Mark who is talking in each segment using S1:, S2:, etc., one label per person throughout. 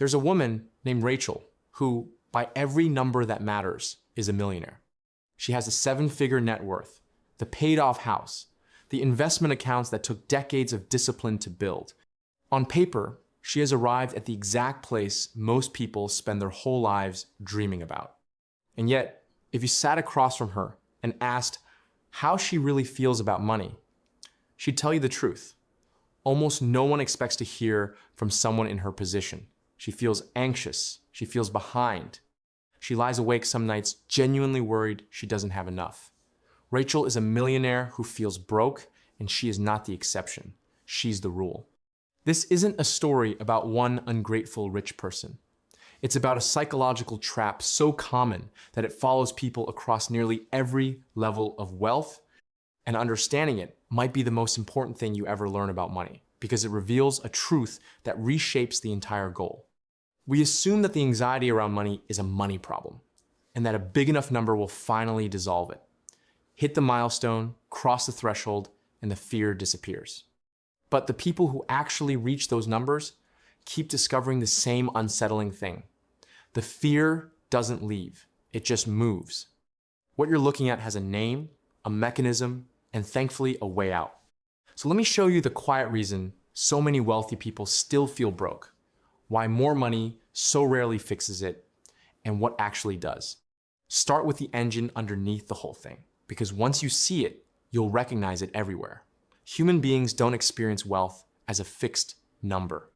S1: There's a woman named Rachel who, by every number that matters, is a millionaire. She has a 7-figure net worth, the paid-off house, the investment accounts that took decades of discipline to build. On paper, she has arrived at the exact place most people spend their whole lives dreaming about. And yet, if you sat across from her and asked how she really feels about money, she'd tell you the truth. Almost no one expects to hear from someone in her position. She feels anxious. She feels behind. She lies awake some nights genuinely worried she doesn't have enough. Rachel is a millionaire who feels broke, and she is not the exception. She's the rule. This isn't a story about one ungrateful rich person. It's about a psychological trap so common that it follows people across nearly every level of wealth, and understanding it might be the most important thing you ever learn about money, because it reveals a truth that reshapes the entire goal. We assume that the anxiety around money is a money problem, and that a big enough number will finally dissolve it. Hit the milestone, cross the threshold, and the fear disappears. But the people who actually reach those numbers keep discovering the same unsettling thing. The fear doesn't leave, it just moves. What you're looking at has a name, a mechanism, and thankfully a way out. So let me show you the quiet reason so many wealthy people still feel broke, why more money so rarely fixes it, and what actually does. Start with the engine underneath the whole thing, because once you see it, you'll recognize it everywhere. Human beings don't experience wealth as a fixed number.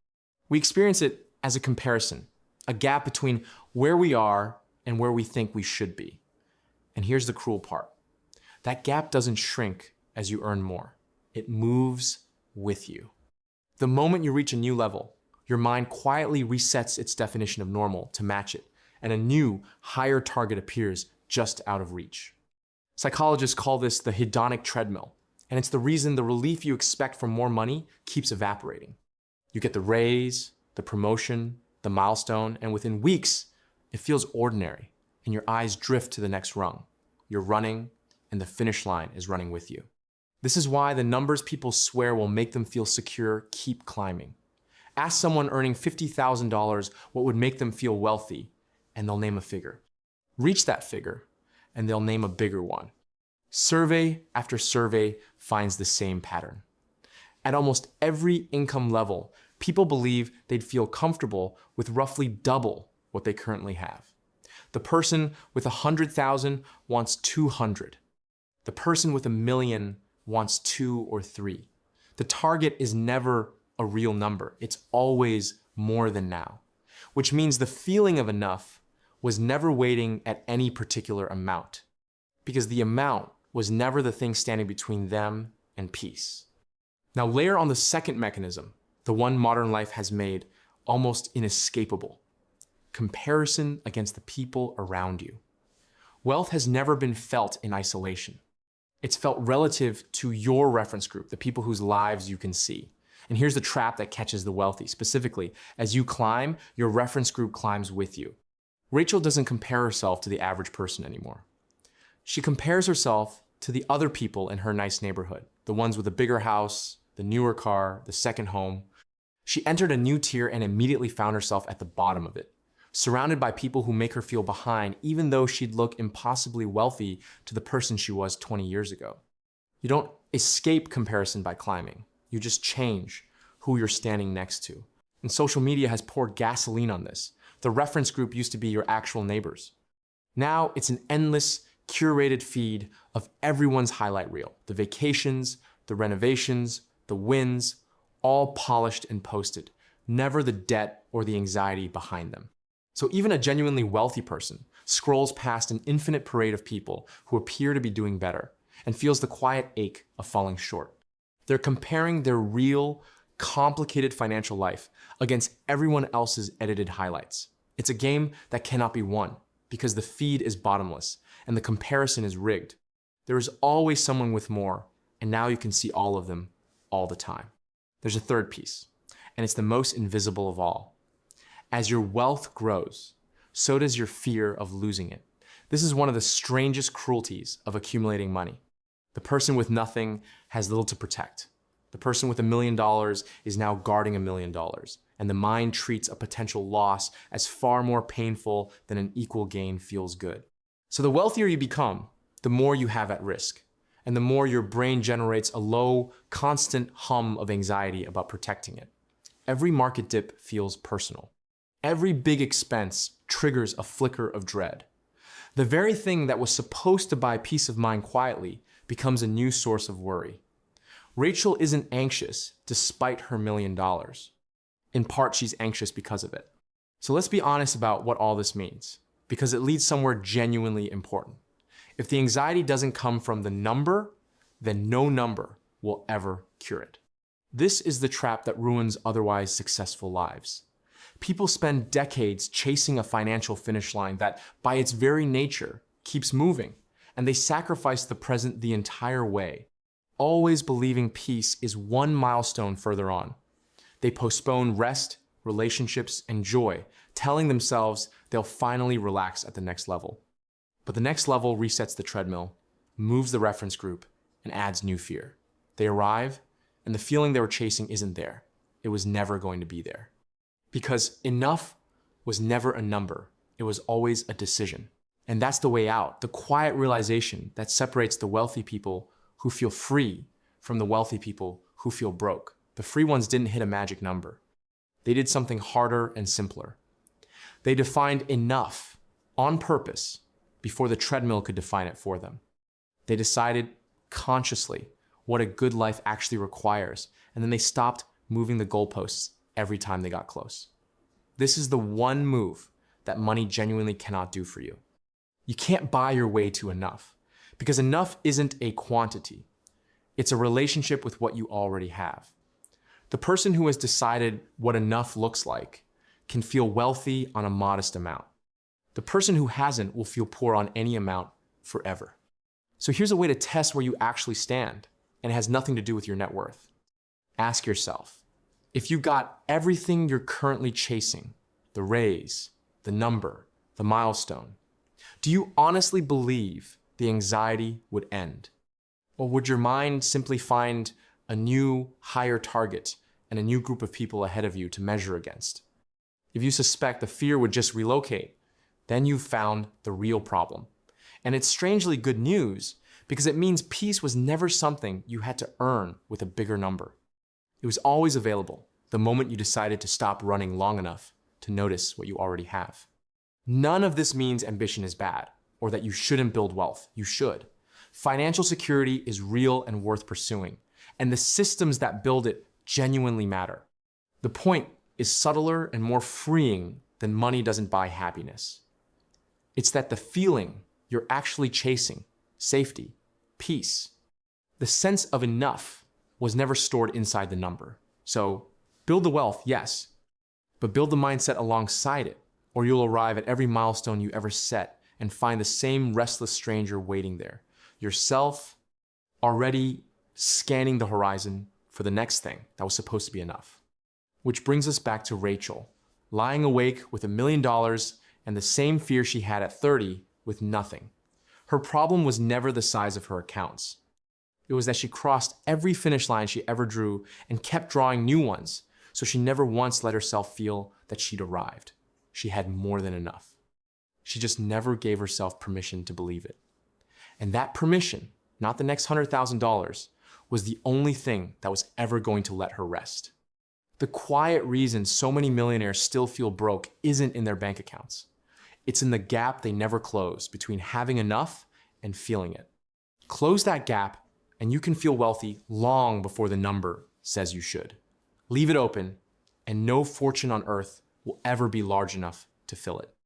S1: We experience it as a comparison, a gap between where we are and where we think we should be. And here's the cruel part. That gap doesn't shrink as you earn more. It moves with you. The moment you reach a new level, your mind quietly resets its definition of normal to match it, and a new, higher target appears just out of reach. Psychologists call this the hedonic treadmill, and it's the reason the relief you expect from more money keeps evaporating. You get the raise, the promotion, the milestone, and within weeks, it feels ordinary, and your eyes drift to the next rung. You're running, and the finish line is running with you. This is why the numbers people swear will make them feel secure keep climbing. Ask someone earning $50,000 what would make them feel wealthy, and they'll name a figure. Reach that figure, and they'll name a bigger one. Survey after survey finds the same pattern. At almost every income level, people believe they'd feel comfortable with roughly double what they currently have. The person with 100,000 wants 200. The person with 1 million wants 2 or 3. The target is never a real number. It's always more than now, which means the feeling of enough was never waiting at any particular amount, because the amount was never the thing standing between them and peace. Now layer on the second mechanism, the one modern life has made almost inescapable: comparison against the people around you. Wealth has never been felt in isolation. It's felt relative to your reference group, the people whose lives you can see. And here's the trap that catches the wealthy. Specifically, as you climb, your reference group climbs with you. Rachel doesn't compare herself to the average person anymore. She compares herself to the other people in her nice neighborhood, the ones with a bigger house, the newer car, the second home. She entered a new tier and immediately found herself at the bottom of it, surrounded by people who make her feel behind, even though she'd look impossibly wealthy to the person she was 20 years ago. You don't escape comparison by climbing. You just change who you're standing next to. And social media has poured gasoline on this. The reference group used to be your actual neighbors. Now it's an endless, curated feed of everyone's highlight reel. The vacations, the renovations, the wins, all polished and posted. Never the debt or the anxiety behind them. So even a genuinely wealthy person scrolls past an infinite parade of people who appear to be doing better and feels the quiet ache of falling short. They're comparing their real, complicated financial life against everyone else's edited highlights. It's a game that cannot be won because the feed is bottomless and the comparison is rigged. There is always someone with more, and now you can see all of them all the time. There's a third piece, and it's the most invisible of all. As your wealth grows, so does your fear of losing it. This is one of the strangest cruelties of accumulating money. The person with nothing has little to protect. The person with $1 million is now guarding $1 million. and the mind treats a potential loss as far more painful than an equal gain feels good. So the wealthier you become, the more you have at risk, and the more your brain generates a low, constant hum of anxiety about protecting it. Every market dip feels personal. Every big expense triggers a flicker of dread. The very thing that was supposed to buy peace of mind quietly becomes a new source of worry. Rachel isn't anxious despite her $1 million. In part, she's anxious because of it. So let's be honest about what all this means, because it leads somewhere genuinely important. If the anxiety doesn't come from the number, then no number will ever cure it. This is the trap that ruins otherwise successful lives. People spend decades chasing a financial finish line that, by its very nature, keeps moving, and they sacrifice the present the entire way, always believing peace is one milestone further on. They postpone rest, relationships, and joy, telling themselves they'll finally relax at the next level. But the next level resets the treadmill, moves the reference group, and adds new fear. They arrive, and the feeling they were chasing isn't there. It was never going to be there. Because enough was never a number. It was always a decision. And that's the way out, the quiet realization that separates the wealthy people who feel free from the wealthy people who feel broke. The free ones didn't hit a magic number. They did something harder and simpler. They defined enough on purpose before the treadmill could define it for them. They decided consciously what a good life actually requires, and then they stopped moving the goalposts every time they got close. This is the one move that money genuinely cannot do for you. You can't buy your way to enough, because enough isn't a quantity. It's a relationship with what you already have. The person who has decided what enough looks like can feel wealthy on a modest amount. The person who hasn't will feel poor on any amount forever. So here's a way to test where you actually stand, and it has nothing to do with your net worth. Ask yourself, if you got everything you're currently chasing, the raise, the number, the milestone, do you honestly believe the anxiety would end? Or would your mind simply find a new, higher target and a new group of people ahead of you to measure against? If you suspect the fear would just relocate, then you've found the real problem. And it's strangely good news because it means peace was never something you had to earn with a bigger number. It was always available the moment you decided to stop running long enough to notice what you already have. None of this means ambition is bad or that you shouldn't build wealth. You should. Financial security is real and worth pursuing, and the systems that build it genuinely matter. The point is subtler and more freeing than money doesn't buy happiness. It's that the feeling you're actually chasing, safety, peace, the sense of enough was never stored inside the number. So build the wealth, yes, but build the mindset alongside it, or you'll arrive at every milestone you ever set and find the same restless stranger waiting there, yourself already scanning the horizon for the next thing that was supposed to be enough. Which brings us back to Rachel, lying awake with $1 million and the same fear she had at 30 with nothing. Her problem was never the size of her accounts. It was that she crossed every finish line she ever drew and kept drawing new ones, so she never once let herself feel that she'd arrived. She had more than enough. She just never gave herself permission to believe it. And that permission, not the next $100,000, was the only thing that was ever going to let her rest. The quiet reason so many millionaires still feel broke isn't in their bank accounts. It's in the gap they never close between having enough and feeling it. Close that gap and you can feel wealthy long before the number says you should. Leave it open and no fortune on earth will ever be large enough to fill it.